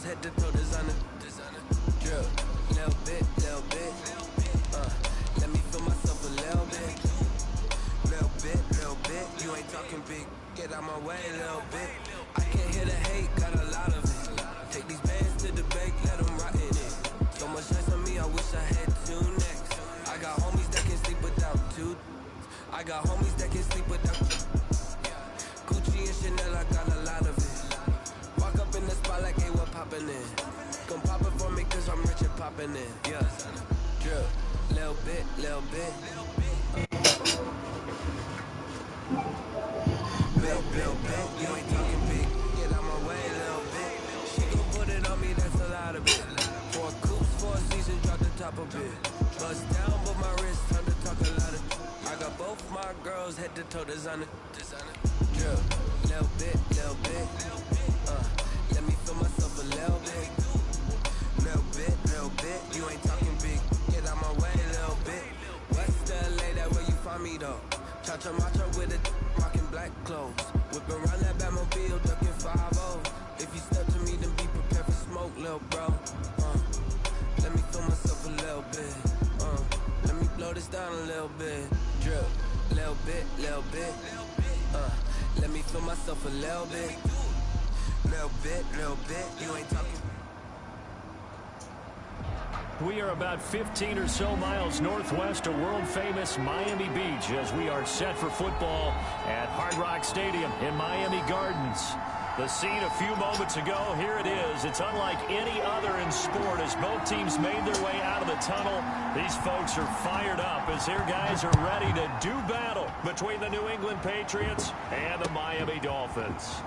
girls head to toe designer. Drip, little bit. Let me feel myself a little bit. Little bit. You ain't talking big. Get out my way a little bit. I can't hear the hate, got a lot of it. Take these bands to the bank, let them rot in it. So much stress on me, I wish I had two necks. I got homies that can sleep without two. I got homies that can sleep without Gucci and Chanel, I got a lot of it. Walk up in the spot like, hey, what poppin' in? Come pop it for me, cause I'm rich and poppin' in. Yeah, drip, little bit. Little bit, you ain't talking big. Get out my way a little bit. She gon' put it on me, that's a lot of it. 4 coops, 4 seasons, drop the top a bit. Bust down, but my wrist, time to talk a lot of. I got both my girls head to toe designer. Drip, little bit. Let me feel myself a little bit. Little bit. You ain't talking big. Get out my way a little bit. West LA, that where you find me though. Cha-cha macha with it, rocking black clothes. Whipping around that Batmobile, ducking 5-0. If you step to me, then be prepared for smoke, little bro. Let me feel myself a little bit. Let me blow this down a little bit. Drip, little bit. Let me feel myself a little bit. Little bit. You ain't talking. We are about 15 or so miles northwest of world-famous Miami Beach as we are set for football at Hard Rock Stadium in Miami Gardens. The scene a few moments ago, here it is. It's unlike any other in sport as both teams made their way out of the tunnel. These folks are fired up as their guys are ready to do battle between the New England Patriots and the Miami Dolphins.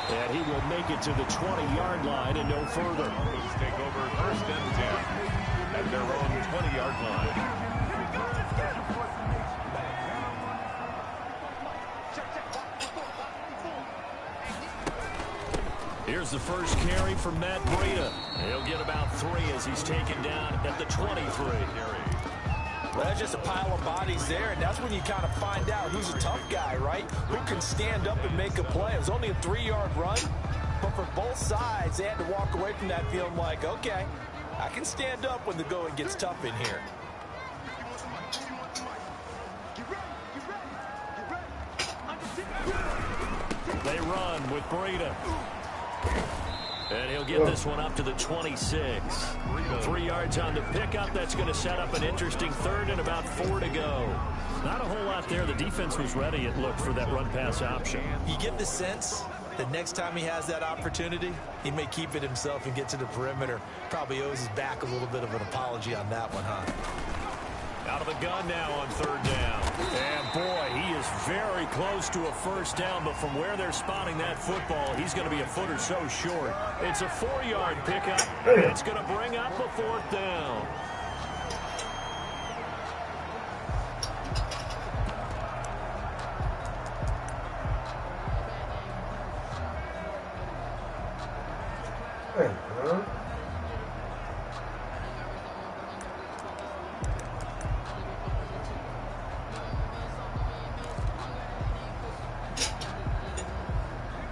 And he will make it to the 20-yard line and no further. Eagles take over first and 10 at their own 20-yard line. Here's the first carry for Matt Breida. He'll get about 3 as he's taken down at the 23. Well, that's just a pile of bodies there, and that's when you kind of find out who's a tough guy, right? Who can stand up and make a play. It was only a 3-yard run, but for both sides, they had to walk away from that feeling like, okay, I can stand up when the going gets tough in here. They run with Breida. And he'll get this one up to the 26. 3 yards on the pickup. That's going to set up an interesting third and about 4 to go. Not a whole lot there. The defense was ready, it looked, for that run-pass option. You get the sense that next time he has that opportunity, he may keep it himself and get to the perimeter. Probably owes his back a little bit of an apology on that one, huh? Out of the gun now on 3rd down. And boy, he is very close to a first down, but from where they're spotting that football, he's going to be a foot or so short. It's a 4-yard pickup, and it's going to bring up a 4th down.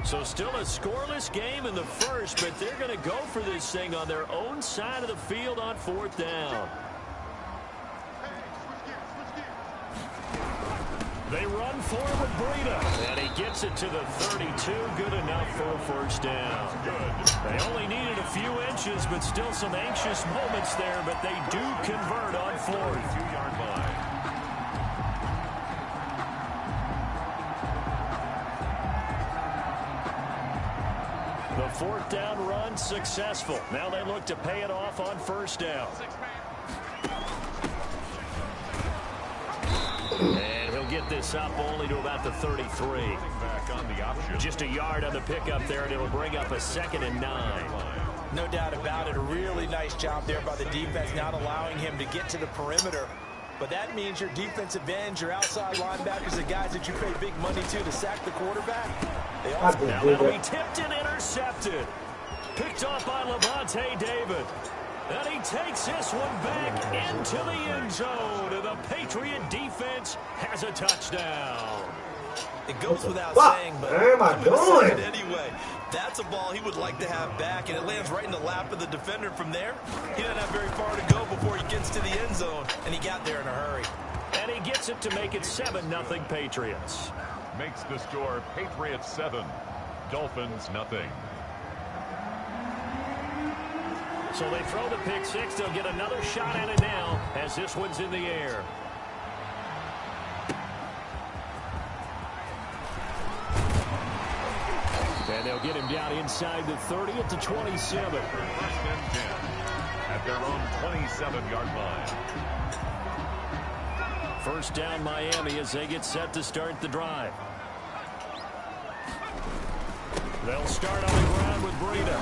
So still a scoreless game in the first, but they're going to go for this thing on their own side of the field on 4th down. They run forward with Breida, and he gets it to the 32. Good enough for a first down. They only needed a few inches, but still some anxious moments there, but they do convert on 4th. 2-yard line. The 4th down run successful. Now they look to pay it off on 1st down. And he'll get this up only to about the 33. Back on the option. Just a yard on the pickup there, and it'll bring up a 2nd and 9. No doubt about it. A really nice job there by the defense, not allowing him to get to the perimeter. But that means your defensive ends, your outside linebackers, the guys that you pay big money to sack the quarterback. They also now that'll be tipped and intercepted. Picked off by Levante David. And he takes this one back into the end zone. And the Patriot defense has a touchdown. It goes without What saying, but am I I'm going to say it doing? anyway. That's a ball he would like to have back, and it lands right in the lap of the defender from there. He doesn't have very far to go before he gets to the end zone, and he got there in a hurry. And he gets it to make it 7-0 Patriots. Makes the score Patriots 7, Dolphins nothing. So they throw the pick six. They'll get another shot at it now as this one's in the air. And they'll get him down inside the 30 at the 27. First and 10 at their own 27-yard line. First down Miami as they get set to start the drive. They'll start on the ground with Breida.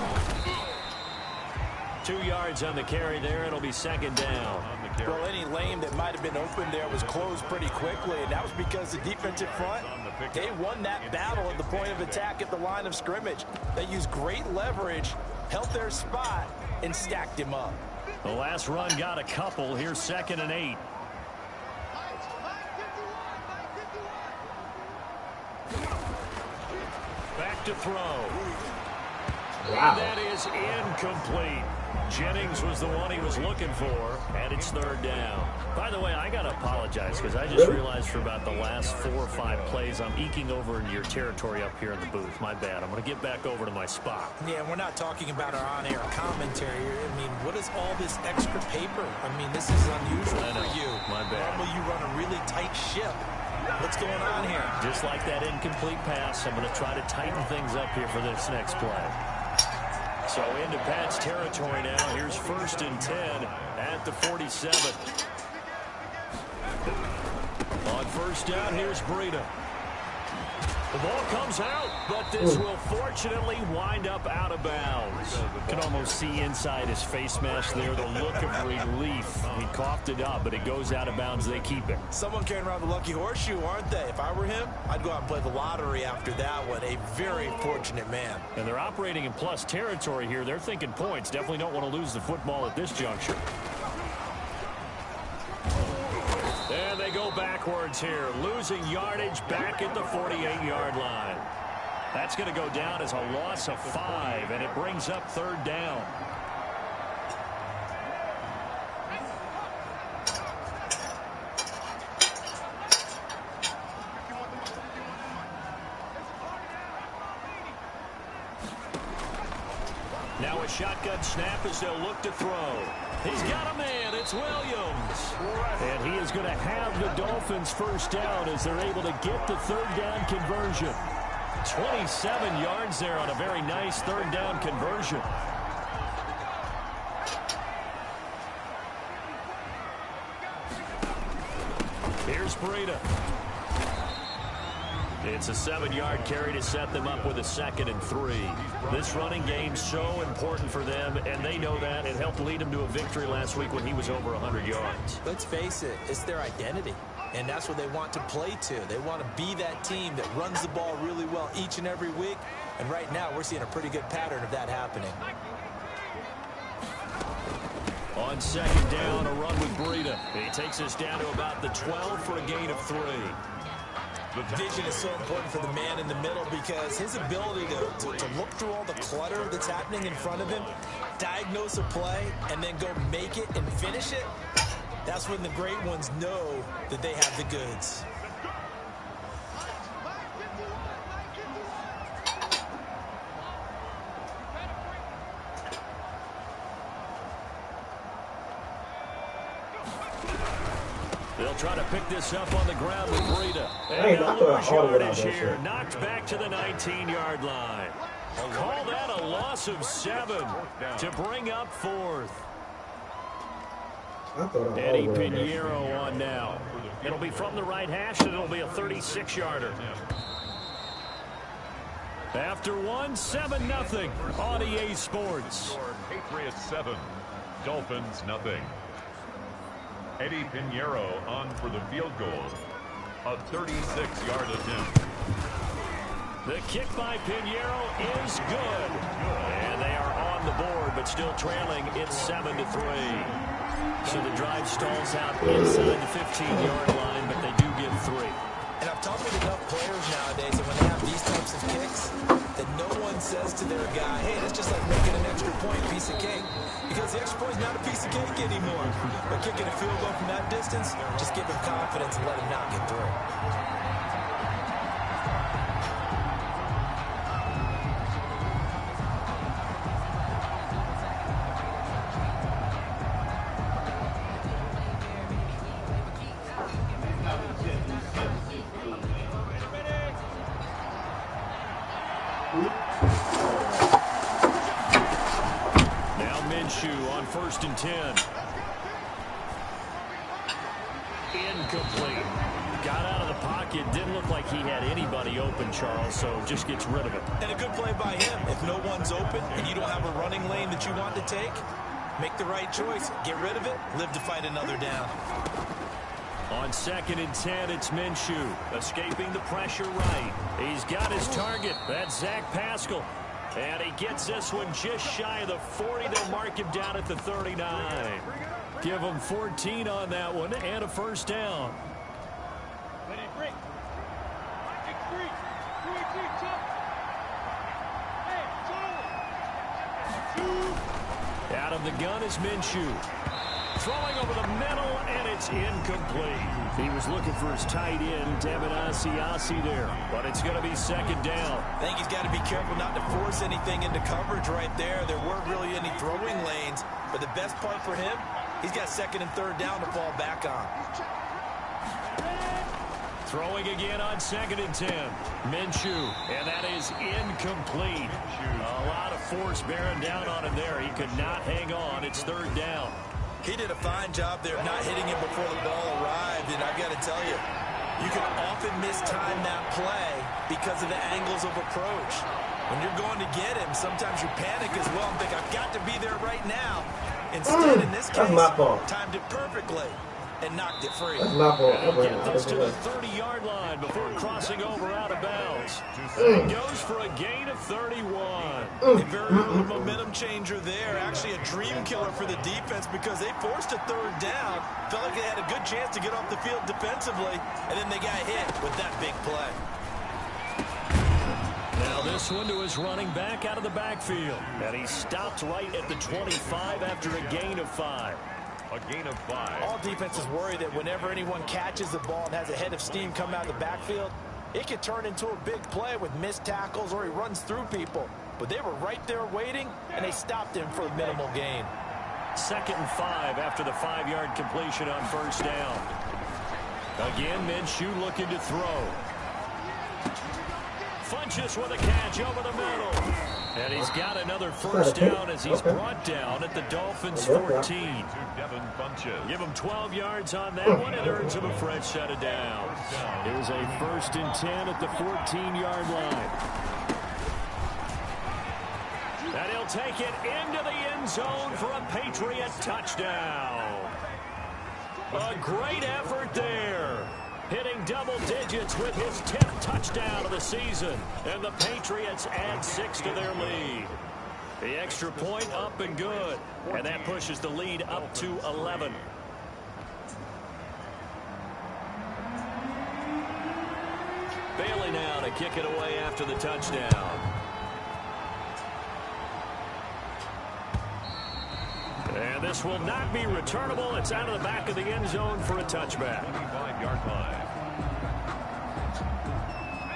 2 yards on the carry there. It'll be second down. Well, any lane that might have been open there was closed pretty quickly, and that was because the defensive front, they won that battle at the point of attack at the line of scrimmage. They used great leverage, held their spot, and stacked him up. The last run got a couple. Here's 2nd and 8. Back to throw. Wow. And that is incomplete. Jennings was the one he was looking for, and it's third down. By the way, I got to apologize because I just realized for about the last 4 or 5 plays, I'm eking over into your territory up here in the booth. My bad. I'm going to get back over to my spot. Yeah, we're not talking about our on-air commentary. I mean, what is all this extra paper? I mean, this is unusual for you. My bad. Normally you run a really tight ship. What's going on here? Just like that incomplete pass, I'm going to try to tighten things up here for this next play. So into Pat's territory now. Here's 1st and 10 at the 47. On first down, here's Breida. The ball comes out, but this will fortunately wind up out of bounds. You can almost see inside his face mask there the look of relief. He coughed it up, but it goes out of bounds. They keep it. Someone carrying around the lucky horseshoe, aren't they? If I were him, I'd go out and play the lottery after that one. A very fortunate man. And they're operating in plus territory here. They're thinking points. Definitely don't want to lose the football at this juncture. And they go backwards here, losing yardage back at the 48-yard line. That's going to go down as a loss of 5, and it brings up third down. Now a shotgun snap as they'll look to throw. He's got a man. It's Williams. And he is going to have the Dolphins first down as they're able to get the third down conversion. 27 yards there on a very nice third down conversion. Here's Breida. It's a 7-yard carry to set them up with a 2nd and 3. This running game's so important for them, and they know that. It helped lead them to a victory last week when he was over 100 yards. Let's face it, it's their identity, and that's what they want to play to. They want to be that team that runs the ball really well each and every week, and right now we're seeing a pretty good pattern of that happening. On 2nd down, a run with Breida. He takes us down to about the 12 for a gain of 3. Vision is so important for the man in the middle because his ability to look through all the clutter that's happening in front of him, diagnose a play, and then go make it and finish it, that's when the great ones know that they have the goods. They'll try to pick this up on the ground with Breida. Hey, And that's they'll what I lose called it out yardage there, here. sir. Knocked back to the 19-yard line. Call that a loss of 7 to bring up 4th. Eddie Pinheiro on now. It'll be from the right hash, and it'll be a 36-yarder. After 7-0 on EA Sports. Patriots 7, Dolphins nothing. Eddie Pinheiro on for the field goal. A 36-yard attempt. The kick by Pinheiro is good. And they are on the board, but still trailing. It's 7-3. So the drive stalls out inside the 15-yard line, but they do get 3. And I've tough with enough players nowadays, and when they have these types of kicks, that no one says to their guy, hey, that's just like making an extra point, piece of cake. Because the extra point is not a piece of cake anymore. But kicking a field goal from that distance, just give him confidence and let him knock it through. On 1st and 10. Incomplete. Got out of the pocket. Didn't look like he had anybody open, Charles, so just gets rid of it. And a good play by him. If no one's open and you don't have a running lane that you want to take, make the right choice. Get rid of it. Live to fight another down. On 2nd and 10, it's Minshew. Escaping the pressure right. He's got his target. That's Zach Pascal. And he gets this one just shy of the 40. They'll mark him down at the 39. Give him 14 on that one and a first down. Out of the gun is Minshew. Throwing over the middle, and it's incomplete. He was looking for his tight end, Devin Asiasi there, but it's going to be 2nd down. I think he's got to be careful not to force anything into coverage right there. There weren't really any throwing lanes, but the best part for him, he's got 2nd and 3rd down to fall back on. Throwing again on 2nd and 10. Minshew, and that is incomplete. A lot of force bearing down on him there. He could not hang on. It's 3rd down. He did a fine job there of not hitting him before the ball arrived, and I've got to tell you, you can often mistime that play because of the angles of approach. When you're going to get him, sometimes you panic as well and think, I've got to be there right now. Instead, in this case, timed it perfectly and knocked it free. Get this to the 30-yard line before crossing over out of bounds. It goes for a gain of 31. A very little momentum changer there. Actually a dream killer for the defense because they forced a 3rd down. Felt like they had a good chance to get off the field defensively, and then they got hit with that big play. Now this one to his running back out of the backfield. And he stopped right at the 25 after a gain of 5. A gain of 5. All defenses worry that whenever anyone catches the ball and has a head of steam come out of the backfield, it can turn into a big play with missed tackles or he runs through people. But they were right there waiting, and they stopped him for a minimal gain. 2nd and 5 after the 5-yard completion on 1st down. Again, Minshew looking to throw. Funches with a catch over the middle. And he's got another first down as he's brought down at the Dolphins 14. Give him 12 yards on that one. It earns him a fresh set of downs. It was a 1st and 10 at the 14-yard line. And he'll take it into the end zone for a Patriot touchdown. A great effort there. Hitting double digits with his 10th touchdown of the season. And the Patriots add 6 to their lead. The extra point up and good. And that pushes the lead up to 11. Bailey now to kick it away after the touchdown. And this will not be returnable. It's out of the back of the end zone for a touchback. 25-yard line.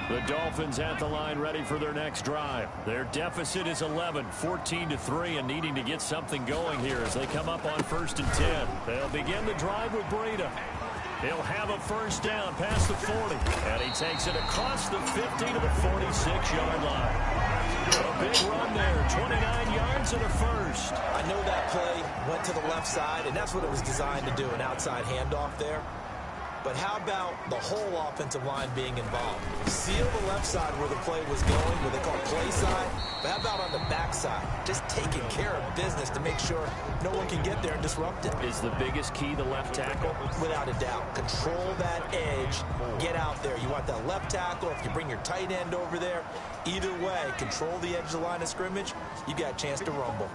The Dolphins at the line ready for their next drive. Their deficit is 11, 14-3, and needing to get something going here as they come up on 1st and 10. They'll begin the drive with Breida. He'll have a first down past the 40, and he takes it across the 50 to the 46-yard line. A big run there, 29 yards and a first. I know that play went to the left side, and that's what it was designed to do, an outside handoff there. But how about the whole offensive line being involved? Seal the left side where the play was going, what they call play side. But how about on the back side? Just taking care of business to make sure no one can get there and disrupt it. Is the biggest key the left tackle? Without a doubt. Control that edge. Get out there. You want that left tackle. If you bring your tight end over there, either way, control the edge of the line of scrimmage, you got a chance to rumble.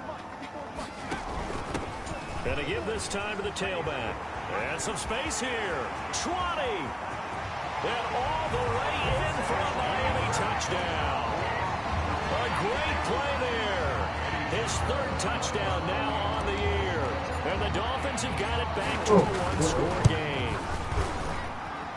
And to give this time to the tailback. And some space here. 20. And all the way in for a Miami touchdown. A great play there. His third touchdown now on the year. And the Dolphins have got it back to a one-score game.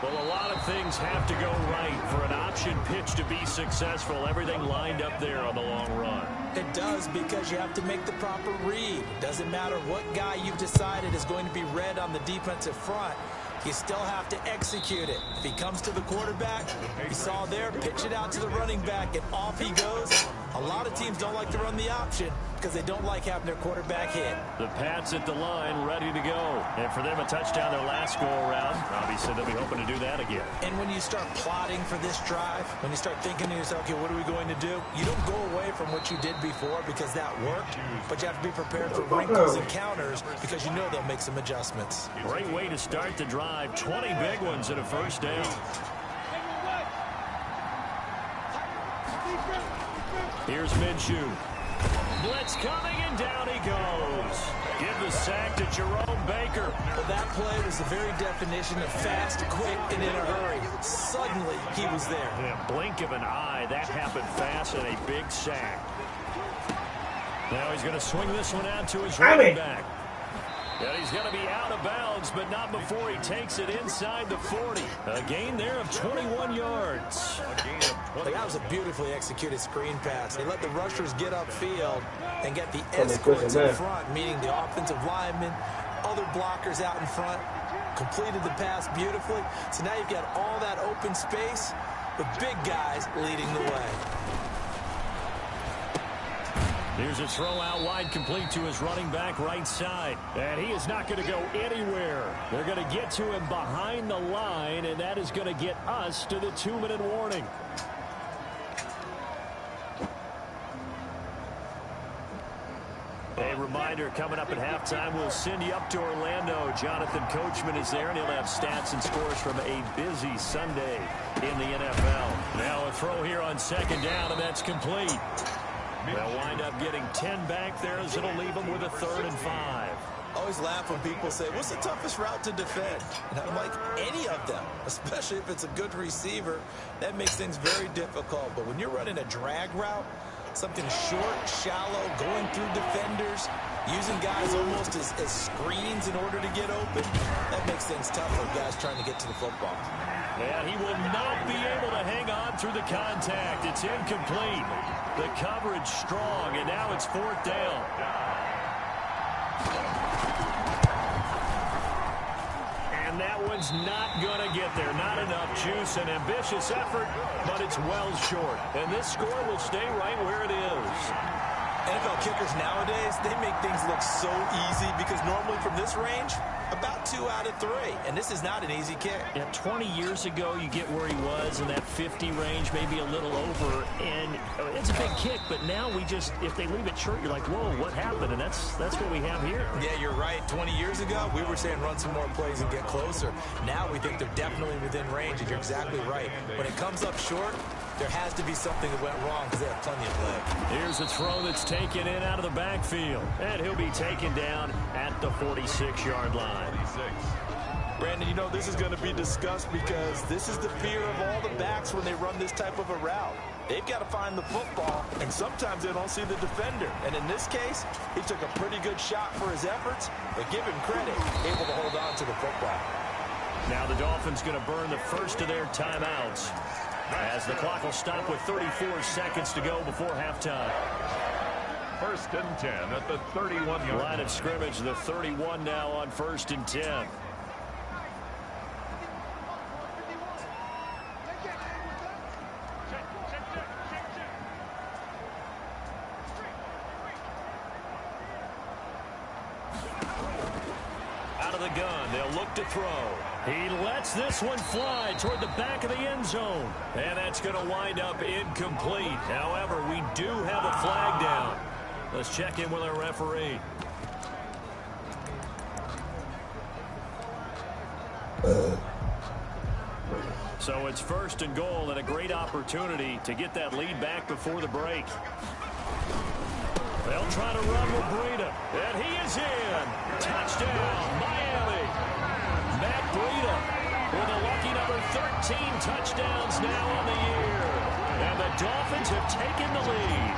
Well, a lot of things have to go right for an option pitch to be successful. Everything lined up there on the long run. It does, because you have to make the proper read. Doesn't matter what guy you've decided is going to be read on the defensive front. You still have to execute it. If he comes to the quarterback, you saw there, pitch it out to the running back, and off he goes. A lot of teams don't like to run the option because they don't like having their quarterback hit. The Pats at the line, ready to go. And for them, a touchdown their last go-around. Obviously, they'll be hoping to do that again. And when you start plotting for this drive, when you start thinking to yourself, okay, what are we going to do? You don't go away from what you did before because that worked, but you have to be prepared for wrinkles and counters because you know they'll make some adjustments. Great way to start the drive. 20 big ones and a first down. Here's Minshew. Blitz coming, and down he goes. Give the sack to Jerome Baker. Well, that play was the very definition of fast, quick, and in a hurry. Suddenly, he was there. In a blink of an eye, that happened fast, and a big sack. Now he's going to swing this one out to his running back. And he's going to be out of bounds, but not before he takes it inside the 40. A gain there of 21 yards. That was a beautifully executed screen pass. They let the rushers get upfield and get the escorts in front, meaning the offensive linemen, other blockers out in front, completed the pass beautifully. So now you've got all that open space with big guys leading the way. Here's a throw out wide, complete to his running back right side. And he is not going to go anywhere. They're going to get to him behind the line, and that is going to get us to the 2-minute warning. A reminder, coming up at halftime, we'll send you up to Orlando. Jonathan Coachman is there, and he'll have stats and scores from a busy Sunday in the NFL. Now a throw here on second down, and that's complete. They'll wind up getting 10 back there as it'll leave them with a 3rd and 5. I always laugh when people say, what's the toughest route to defend? And I'm like, any of them, especially if it's a good receiver. That makes things very difficult. But when you're running a drag route, something short, shallow, going through defenders, using guys almost as screens in order to get open, that makes things tough for guys trying to get to the football. And he will not be able to hang on through the contact. It's incomplete. The coverage strong, and now it's 4th down. And that one's not going to get there. Not enough juice. An ambitious effort, but it's well short. And this score will stay right where it is. NFL kickers nowadays, they make things look so easy because normally from this range, about 2 out of 3. And this is not an easy kick. Yeah, 20 years ago, you get where he was in that 50 range, maybe a little over. And it's a big kick, but now we just, if they leave it short, you're like, whoa, what happened? And that's what we have here. Yeah, you're right. 20 years ago, we were saying run some more plays and get closer. Now we think they're definitely within range, and you're exactly right. When it comes up short, there has to be something that went wrong because they have plenty of leg. Here's a throw that's taken in out of the backfield. And he'll be taken down at the 46-yard line. Brandon, you know, this is going to be discussed because this is the fear of all the backs when they run this type of a route. They've got to find the football, and sometimes they don't see the defender. And in this case, he took a pretty good shot for his efforts, but give him credit, able to hold on to the football. Now the Dolphins going to burn the first of their timeouts as the clock will stop with 34 seconds to go before halftime. 1st and 10 at the 31-yard line of scrimmage. The 31 now on 1st and 10. Out of the gun, they'll look to throw. He lets this one fly toward the back of the end zone. And that's going to wind up incomplete. However, we do have a flag down. Let's check in with our referee. So it's 1st and goal and a great opportunity to get that lead back before the break. They'll try to run with Breida. And he is in. Touchdown, Miami. Matt Breida with a lucky number for 13 touchdowns now on the year. And the Dolphins have taken the lead.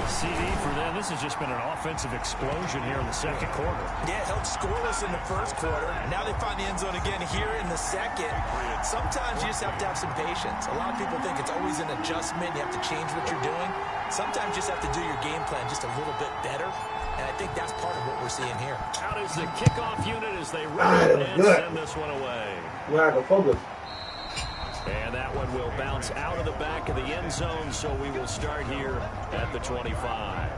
CD for them. This has just been an offensive explosion here in the second quarter. Yeah, held scoreless in the first quarter. Now they find the end zone again here in the second. Sometimes you just have to have some patience. A lot of people think it's always an adjustment. You have to change what you're doing. Sometimes you just have to do your game plan just a little bit better. And I think that's part of what we're seeing here. Out is the kickoff unit as they run and send this one away. And that one will bounce out of the back of the end zone, so we will start here at the 25.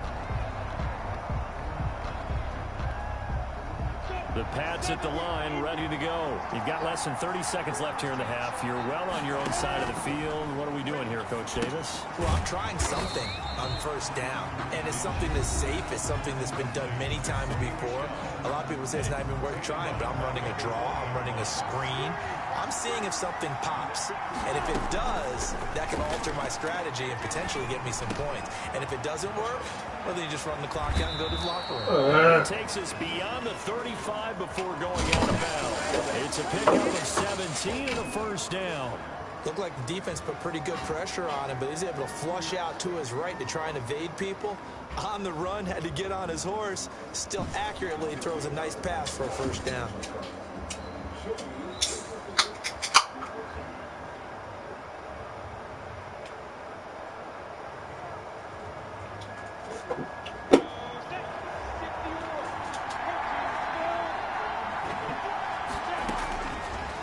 The Pats at the line, ready to go. You've got less than 30 seconds left here in the half. You're well on your own side of the field. What are we doing here, Coach Davis? Well, I'm trying something on first down, and it's something that's safe. It's something that's been done many times before. A lot of people say it's not even worth trying, but I'm running a draw. I'm running a screen. I'm seeing if something pops, and if it does, that can alter my strategy and potentially get me some points. And if it doesn't work, well, then you just run the clock out and go to the locker room. It takes us beyond the 35 before going out of bounds. It's a pickup of 17 and a first down. Looked like the defense put pretty good pressure on him, but he's able to flush out to his right to try and evade people. On the run, had to get on his horse. Still accurately throws a nice pass for a first down.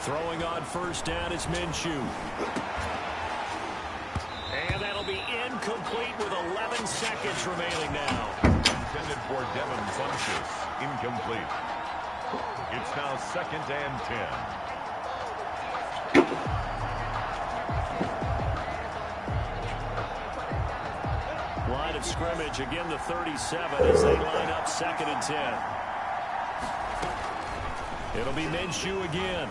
Throwing on first down is Minshew. And that'll be incomplete with 11 seconds remaining now. Intended for Devin Funchess. Incomplete. It's now 2nd and 10. Line of scrimmage, again the 37 as they line up 2nd and 10. It'll be Minshew again.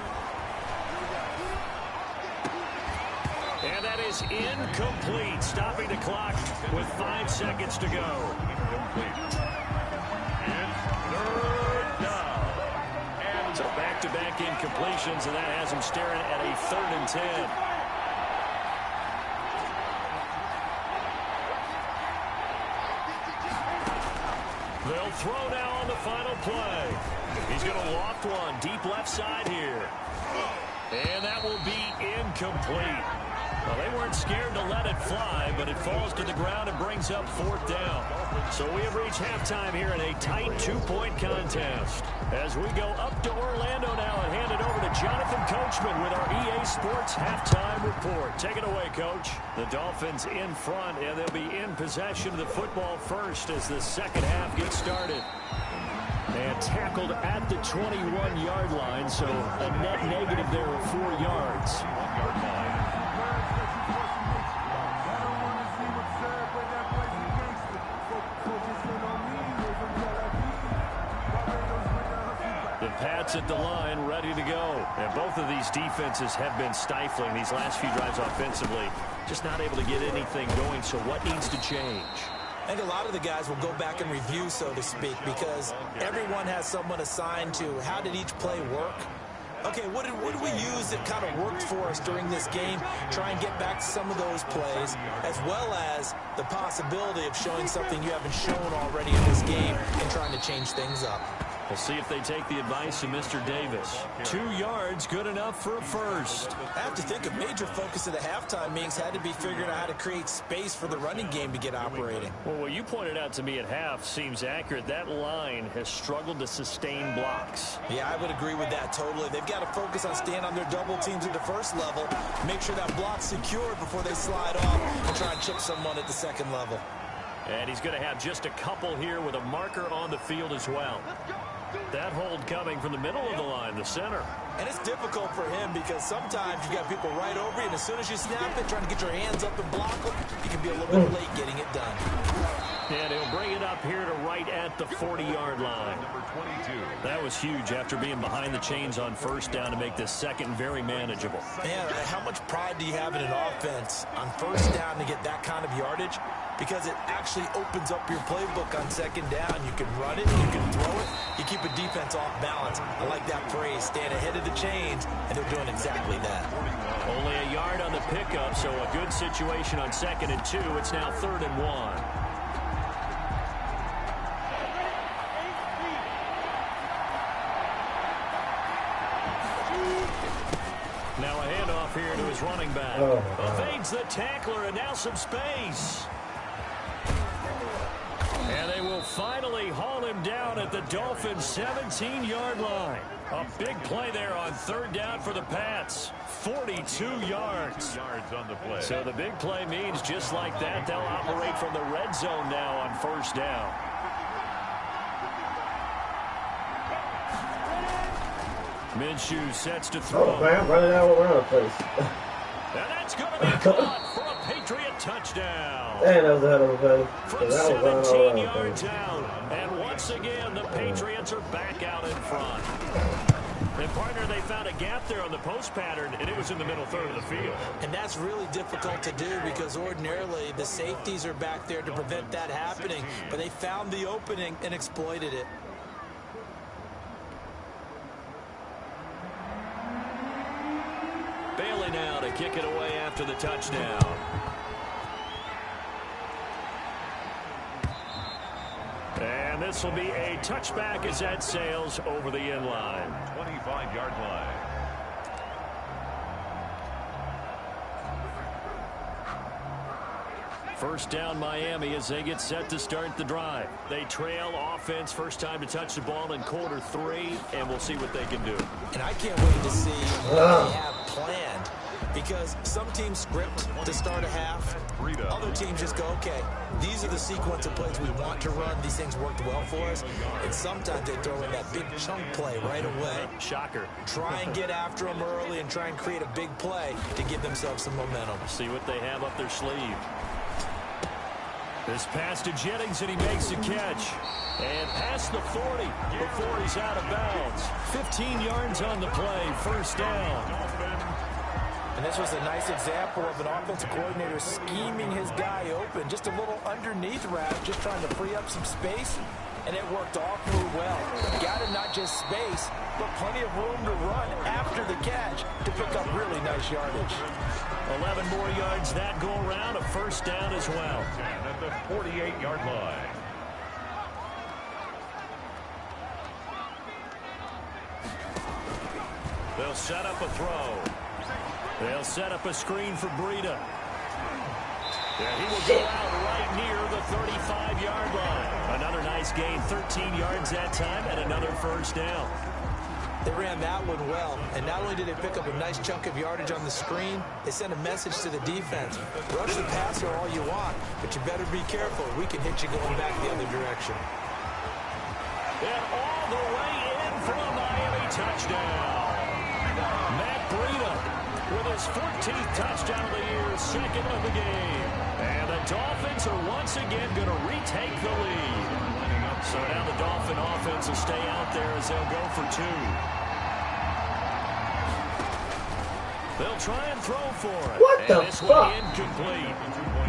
And that is incomplete, stopping the clock with 5 seconds to go. Incomplete. It's 3rd down. And so back-to-back incompletions, and that has him staring at a 3rd and 10. They'll throw now on the final play. He's going to loft one deep left side here. And that will be incomplete. Well, they weren't scared to let it fly, but it falls to the ground and brings up 4th down. So we have reached halftime here in a tight 2-point contest. As we go up to Orlando now and hand it over to Jonathan Coachman with our EA Sports halftime report. Take it away, Coach. The Dolphins in front, and they'll be in possession of the football first as the second half gets started. And tackled at the 21-yard line, so a net negative there of 4 yards. The Pats at the line, ready to go. And both of these defenses have been stifling these last few drives offensively. Just not able to get anything going, so what needs to change? I think a lot of the guys will go back and review, so to speak, because everyone has someone assigned to how did each play work. Okay, what did we use that kind of worked for us during this game? Try and get back to some of those plays, as well as the possibility of showing something you haven't shown already in this game and trying to change things up. We'll see if they take the advice of Mr. Davis. 2 yards, good enough for a first. I have to think a major focus of the halftime meetings had to be figuring out how to create space for the running game to get operating. Well, what you pointed out to me at half seems accurate. That line has struggled to sustain blocks. Yeah, I would agree with that totally. They've got to focus on staying on their double teams at the first level, make sure that block's secured before they slide off and try and chip someone at the second level. And he's going to have just a couple here with a marker on the field as well. That hold coming from the middle of the line, the center. And it's difficult for him because sometimes you got people right over you, and as soon as you snap it, trying to get your hands up and block them, you can be a little bit late getting it done. And he'll bring it up here to right right at the 40-yard line. Number 22. That was huge after being behind the chains on first down to make this second very manageable. Man, how much pride do you have in an offense on first down to get that kind of yardage? Because it actually opens up your playbook on second down. You can run it, you can throw it, you keep a defense off balance. I like that phrase, stand ahead of the chains, and they're doing exactly that. Only a yard on the pickup, so a good situation on 2nd and 2. It's now 3rd and 1. Now a handoff here to his running back. Evades the tackler and now some space. And they will finally haul him down at the Dolphins' 17-yard line. A big play there on 3rd down for the Pats. 42 yards. On the play. So the big play means just like that, they'll operate from the red zone now on 1st down. Minshew sets to throw. Oh, man, running out around the place. And that's going to be caught for a Patriot touchdown. Man, that was a hell of a play. From 17 yards out. And once again, the Patriots are back out in front. And, partner, they found a gap there on the post pattern, and it was in the middle third of the field. And that's really difficult to do because ordinarily the safeties are back there to prevent that happening. But they found the opening and exploited it. Bailey now to kick it away after the touchdown. And this will be a touchback as that sails over the end line. 25-yard line. First down Miami as they get set to start the drive. They trail offense, first time to touch the ball in quarter 3, and we'll see what they can do. And I can't wait to see what they have planned. Because some teams script to start a half. Other teams just go, okay, these are the sequence of plays we want to run. These things worked well for us. And sometimes they throw in that big chunk play right away. Shocker. Try and get after them early and try and create a big play to give themselves some momentum. See what they have up their sleeve. This pass to Jennings, and he makes the catch. And past the 40 before he's out of bounds. 15 yards on the play, first down. And this was a nice example of an offensive coordinator scheming his guy open. Just a little underneath route, just trying to free up some space. And it worked all through well. Got him not just space, but plenty of room to run after the catch to pick up really nice yardage. 11 more yards that go around, a first down as well. And at the 48-yard line. They'll set up a throw. They'll set up a screen for Breida. Yeah, he will go out right near the 35-yard line. Another nice gain, 13 yards that time, and another first down. They ran that one well, and not only did they pick up a nice chunk of yardage on the screen, they sent a message to the defense. Rush the passer all you want, but you better be careful. We can hit you going back the other direction. And all the way in for a Miami touchdown. Matt Breida with his 14th touchdown of the year, second of the game. And the Dolphins are once again going to retake the lead. So now the Dolphin offense will stay out there as they'll go for 2. They'll try and throw for it. What the this fuck? one incomplete.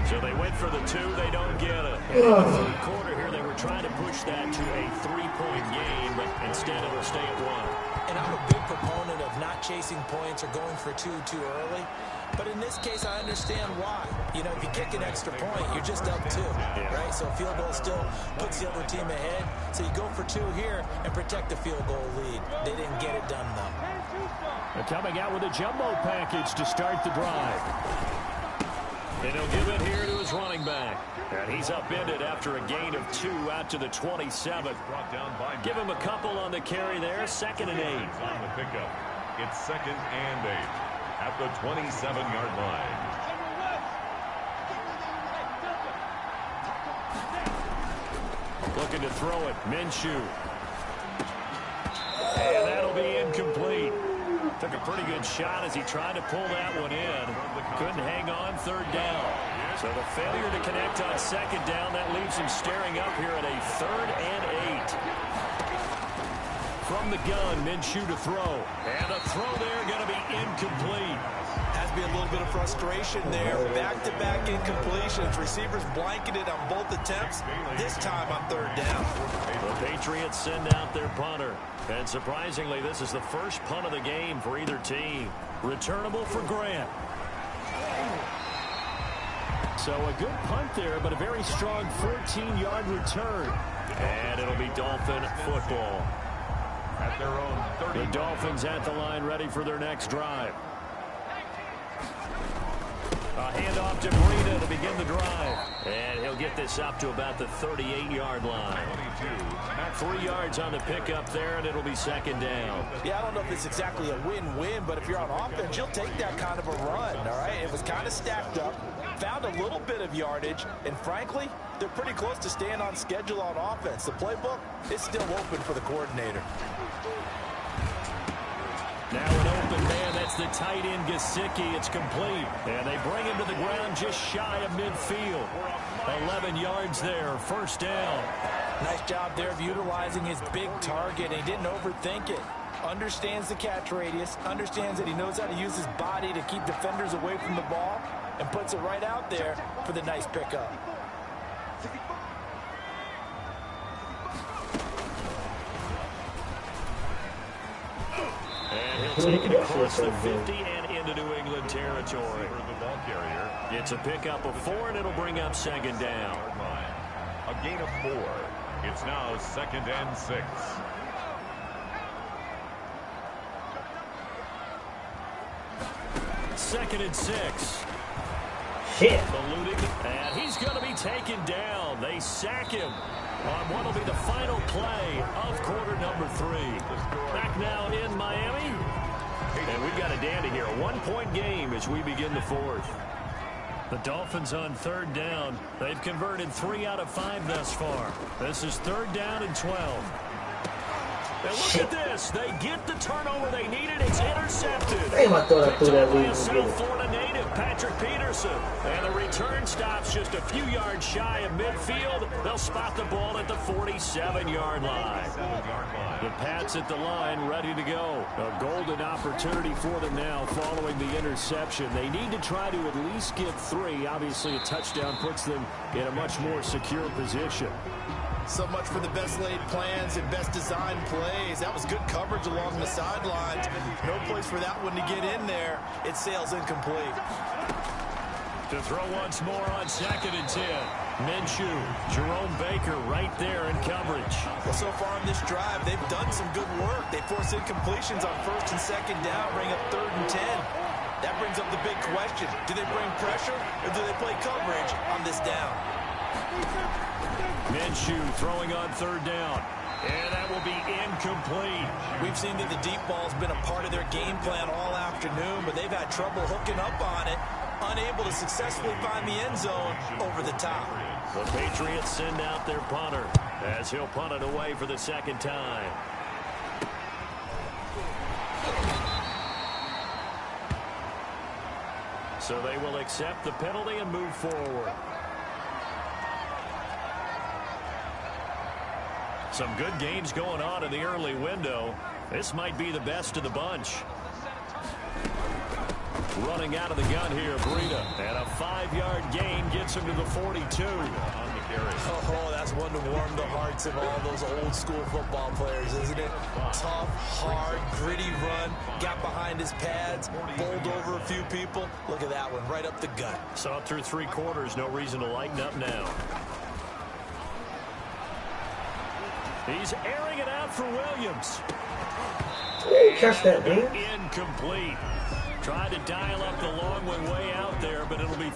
So they went for the 2. They don't get it. And in the third quarter here, they were trying to push that to a 3-point game, but instead it'll stay at 1. And I'm a big proponent of not chasing points or going for 2 too early. But in this case, I understand why. You know, if you kick an extra point, you're just up 2, right? So a field goal still puts the other team ahead. So you go for 2 here and protect the field goal lead. They didn't get it done, though. They're coming out with a jumbo package to start the drive. And he'll give it here to his running back. And he's upended after a gain of 2 out to the 27. Give him a couple on the carry there, 2nd and 8. On the pickup, it's 2nd and 8 at the 27-yard line. Looking to throw it, Minshew. And that'll be incomplete. Took a pretty good shot as he tried to pull that one in. Couldn't hang on, 3rd down. So the failure to connect on second down, that leaves him staring up here at a 3rd and 8. From the gun, Minshew to throw. And a throw there going to be incomplete. Has to be a little bit of frustration there. Back-to-back incompletions. Receivers blanketed on both attempts, this time on 3rd down. The Patriots send out their punter. And surprisingly, this is the first punt of the game for either team. Returnable for Grant. So a good punt there, but a very strong 14-yard return. And it'll be Dolphin football. At their own 30. The Dolphins at the line, ready for their next drive. A handoff to Breida to begin the drive. And he'll get this up to about the 38-yard line. 3 yards on the pickup there, and it'll be 2nd down. Yeah, I don't know if it's exactly a win-win, but if you're on offense, you'll take that kind of a run, all right? It was kind of stacked up, found a little bit of yardage, and frankly, they're pretty close to staying on schedule on offense. The playbook is still open for the coordinator. Now an open man, that's the tight end Gesicki. It's complete. And they bring him to the ground just shy of midfield. 11 yards there, 1st down. Nice job there of utilizing his big target. He didn't overthink it. Understands the catch radius, understands that he knows how to use his body to keep defenders away from the ball, and puts it right out there for the nice pickup. And he'll take it across the 50 and into New England territory. It's a pickup of 4, and it'll bring up 2nd down. A gain of 4. It's now 2nd and 6. Second and 6. Shit. Eluding, and he's going to be taken down. They sack him on what will be the final play of quarter number 3. Back now in Miami. And we've got a dandy here. A 1-point game as we begin the 4th. The Dolphins on 3rd down. They've converted 3 out of 5 thus far. This is 3rd down and 12. And look at this. They get the turnover they needed. It's intercepted. Damn, I thought I threw that By lead. a South Florida native, Patrick Peterson. And the return stops just a few yards shy of midfield. They'll spot the ball at the 47-yard line. The Pats at the line ready to go. A golden opportunity for them now following the interception. They need to try to at least get 3. Obviously, a touchdown puts them in a much more secure position. So much for the best laid plans and best designed plays. That was good coverage along the sidelines. No place for that one to get in there. It sails incomplete. To throw once more on 2nd and 10. Minshew, Jerome Baker right there in coverage. Well, so far on this drive, they've done some good work. They force incompletions on 1st and 2nd down, bring up 3rd and 10. That brings up the big question. Do they bring pressure or do they play coverage on this down? Minshew throwing on 3rd down. And that will be incomplete. We've seen that the deep ball's been a part of their game plan all afternoon, but they've had trouble hooking up on it, unable to successfully find the end zone over the top. The Patriots send out their punter as he'll punt it away for the 2nd time. So they will accept the penalty and move forward. Some good games going on in the early window. This might be the best of the bunch. Running out of the gun here, Breida. And a 5-yard gain gets him to the 42. Oh, that's one to warm the hearts of all those old school football players, isn't it? Tough, hard, gritty run. Got behind his pads, bowled over a few people. Look at that one, right up the gut. Saw it through 3 quarters. No reason to lighten up now. He's airing it out for Williams. Catch that, man. Incomplete. Tried to dial up the long one way out there, but it'll be...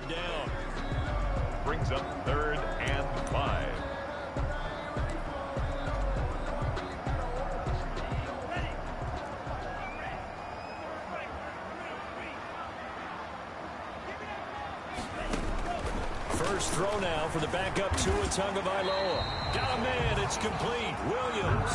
down. Brings up 3rd and 5. throw now for the backup Tua Tagovailoa. Got a man. It's complete. Williams.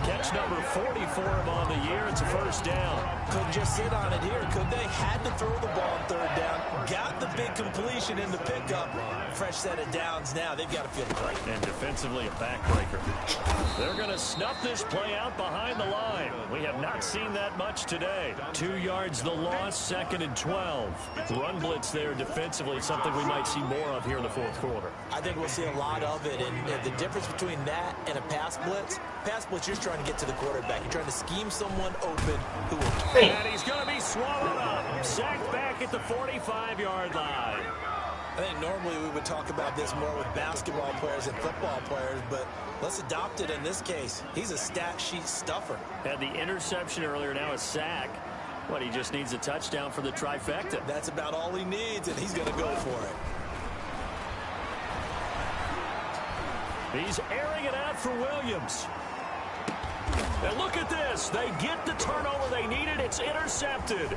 Catch number 40 for him on the year. It's a first down. Couldn't just sit on it here, could they? Had to throw the ball on third down. Got the big completion in the pickup. Fresh set of downs now. They've got to feel great. And defensively, a backbreaker. They're going to snuff this play out behind the line. We have not seen that much today. 2 yards the loss, 2nd and 12. Run blitz there defensively, something we might see more of here in the fourth quarter. I think we'll see a lot of it. And the difference between that and a pass blitz, you're just trying to get to the quarterback. You're trying to scheme someone open who will... And he's going to be swallowed up. Sacked back at the 45-yard line. I think normally we would talk about this more with basketball players and football players, but let's adopt it in this case. He's a stat sheet stuffer. Had the interception earlier, now a sack. What, he just needs a touchdown for the trifecta. That's about all he needs, and he's going to go for it. He's airing it out for Williams. And look at this. They get the turnover they needed. It's intercepted.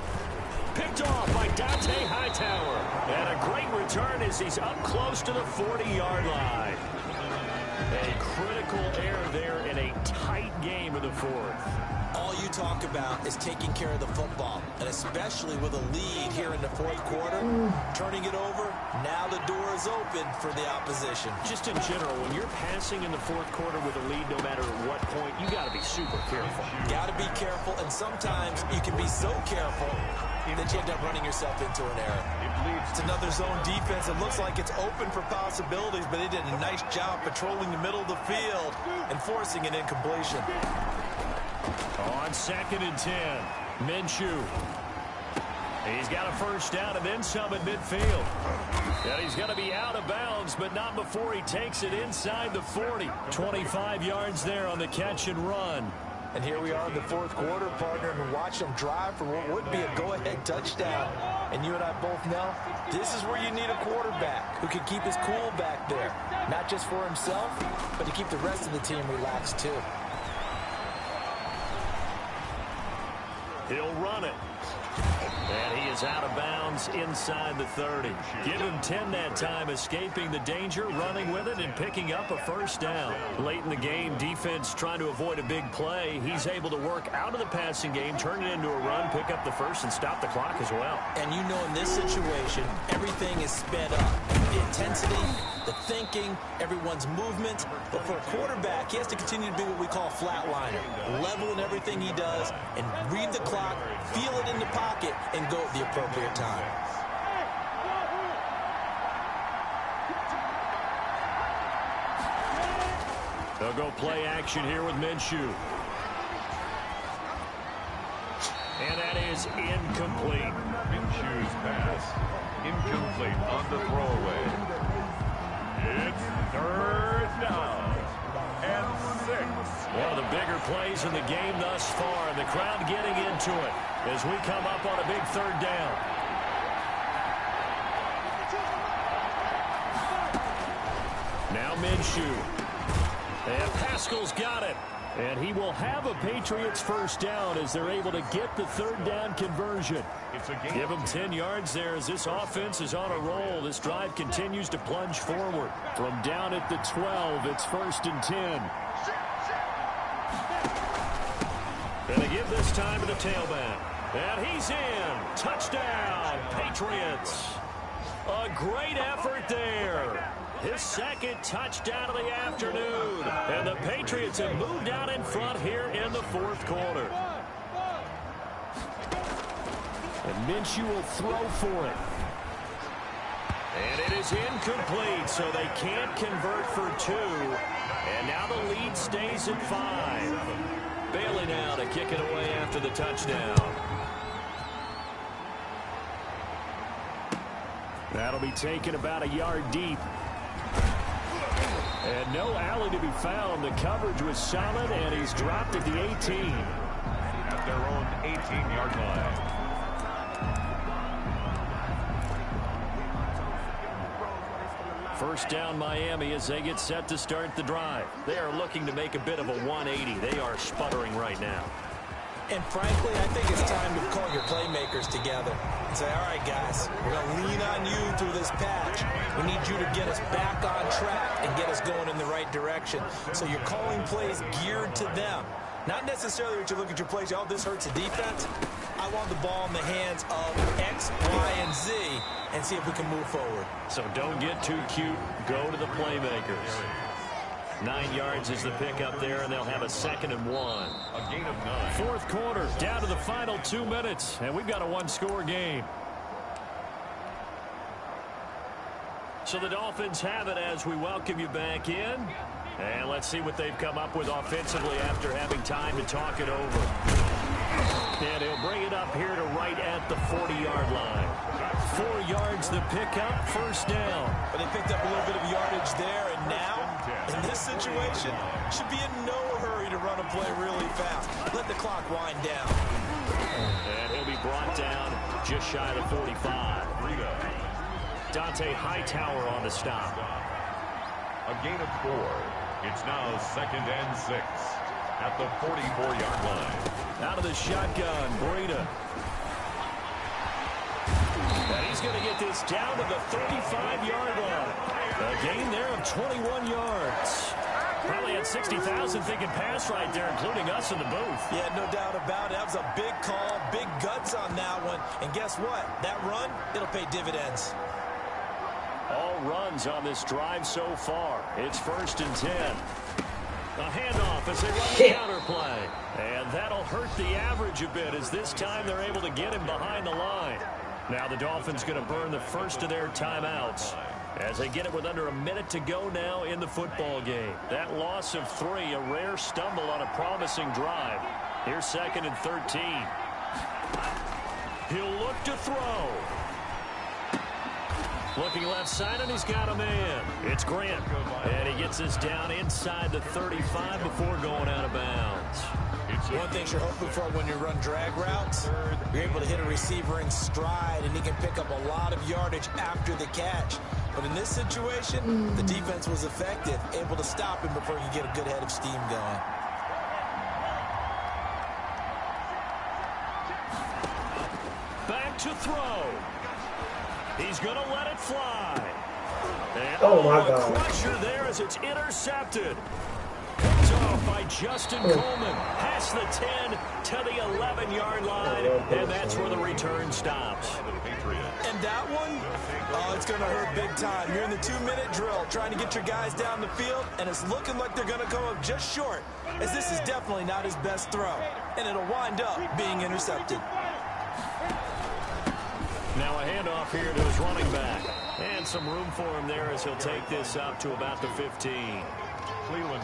Picked off by Dante Hightower. And a great return as he's up close to the 40-yard line. A critical error there in a tight game in the fourth. All you talk about is taking care of the football, and especially with a lead here in the fourth quarter, turning it over, now the door is open for the opposition. Just in general, when you're passing in the fourth quarter with a lead, no matter at what point, you got to be super careful. Got to be careful, and sometimes you can be so careful that you end up running yourself into an error. It's another zone defense. It looks like it's open for possibilities, but they did a nice job patrolling the middle of the field and forcing an incompletion. On 2nd and 10, Minshew. He's got a first down and then some at midfield. And he's going to be out of bounds, but not before he takes it inside the 40. 25 yards there on the catch and run. And here we are in the fourth quarter, partner, and watch them drive for what would be a go-ahead touchdown. And you and I both know this is where you need a quarterback who can keep his cool back there. Not just for himself, but to keep the rest of the team relaxed too. He'll run it. And he is out of bounds inside the 30. Give him 10 that time, escaping the danger, running with it, and picking up a first down. Late in the game, defense trying to avoid a big play. He's able to work out of the passing game, turn it into a run, pick up the first, and stop the clock as well. And you know in this situation, everything is sped up. The intensity, the thinking, everyone's movement. But for a quarterback, he has to continue to be what we call a flatliner. Level in everything he does and read the clock, feel it in the pocket, and go at the appropriate time. They'll go play action here with Minshew. And that is incomplete. Minshew's pass, incomplete on the throwaway. It's 3rd down and 6. One of the bigger plays in the game thus far, and the crowd getting into it as we come up on a big 3rd down. Now Minshew. And Pascal's got it. And he will have a Patriots first down as they're able to get the 3rd down conversion. Give him 10 yards there as this offense is on a roll. This drive continues to plunge forward. From down at the 12, it's 1st and 10. Gonna give this time to the tailback. And he's in. Touchdown, Patriots. A great effort there. His 2nd touchdown of the afternoon. And the Patriots have moved out in front here in the 4th quarter. And Minshew will throw for it. And it is incomplete, so they can't convert for 2. And now the lead stays at 5. Bailey now to kick it away after the touchdown. That'll be taken about a yard deep. And no alley to be found. The coverage was solid, and he's dropped at the 18. At their own 18-yard line. First down Miami as they get set to start the drive. They are looking to make a bit of a 180. They are sputtering right now. And frankly, I think it's time to call your playmakers together and say, all right, guys, we're going to lean on you through this patch. We need you to get us back on track and get us going in the right direction. So you're calling plays geared to them. Not necessarily that you look at your plays, oh, this hurts the defense. I want the ball in the hands of X, Y, and Z and see if we can move forward. So don't get too cute. Go to the playmakers. 9 yards is the pickup there, and they'll have a 2nd and 1. A gain of 9. Fourth quarter, down to the final 2 minutes, and we've got a one-score game. So the Dolphins have it as we welcome you back in. And let's see what they've come up with offensively after having time to talk it over. And he'll bring it up here to right at the 40-yard line. 4 yards the pickup, first down. But they picked up a little bit of yardage there, and now, in this situation, should be in no hurry to run a play really fast. Let the clock wind down. And he'll be brought down just shy of the 45. Dante Hightower on the stop. A gain of 4. It's now 2nd and 6 at the 44-yard line. Out of the shotgun, Breida. And he's going to get this down to the 35-yard line. A gain there of 21 yards. Probably had 60,000 thinking pass right there, including us in the booth. Yeah, no doubt about it. That was a big call, big guts on that one. And guess what? That run, it'll pay dividends. All runs on this drive so far. It's 1st and 10. A handoff as they run the counter play. And that'll hurt the average a bit as this time they're able to get him behind the line. Now the Dolphins going to burn the first of their timeouts as they get it with under a minute to go now in the football game. That loss of 3, a rare stumble on a promising drive. Here's 2nd and 13. He'll look to throw. Looking left side, and he's got a man. It's Grant. And he gets us down inside the 35 before going out of bounds. One thing you're hoping for when you run drag routes, you're able to hit a receiver in stride, and he can pick up a lot of yardage after the catch. But in this situation, the defense was effective, able to stop him before he get a good head of steam going. Back to throw. He's going to let it fly. And oh my God. Crusher there as it's intercepted. Comes off by Justin Coleman. Past the 10 to the 11-yard line. And that's where the return stops. And that one, oh, it's going to hurt big time. You're in the 2-minute drill trying to get your guys down the field, and it's looking like they're going to come up just short, as this is definitely not his best throw. And it'll wind up being intercepted. Now a handoff here to his running back. And some room for him there as he'll take this up to about the 15.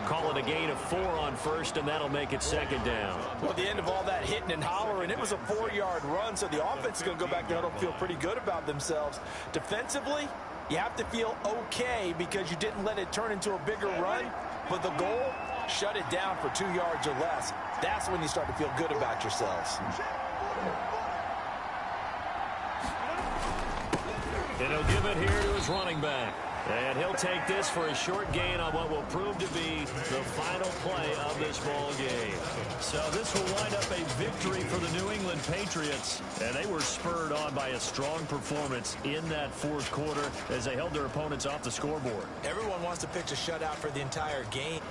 Call it a gain of 4 on first, and that'll make it 2nd down. Well, at the end of all that hitting and hollering, it was a 4-yard run, so the offense is going to go back there and feel pretty good about themselves. Defensively, you have to feel okay because you didn't let it turn into a bigger run, but the goal, shut it down for 2 yards or less. That's when you start to feel good about yourselves. And he'll give it here to his running back. And he'll take this for a short gain on what will prove to be the final play of this ball game. So this will wind up a victory for the New England Patriots. And they were spurred on by a strong performance in that 4th quarter as they held their opponents off the scoreboard. Everyone wants to pitch a shutout for the entire game.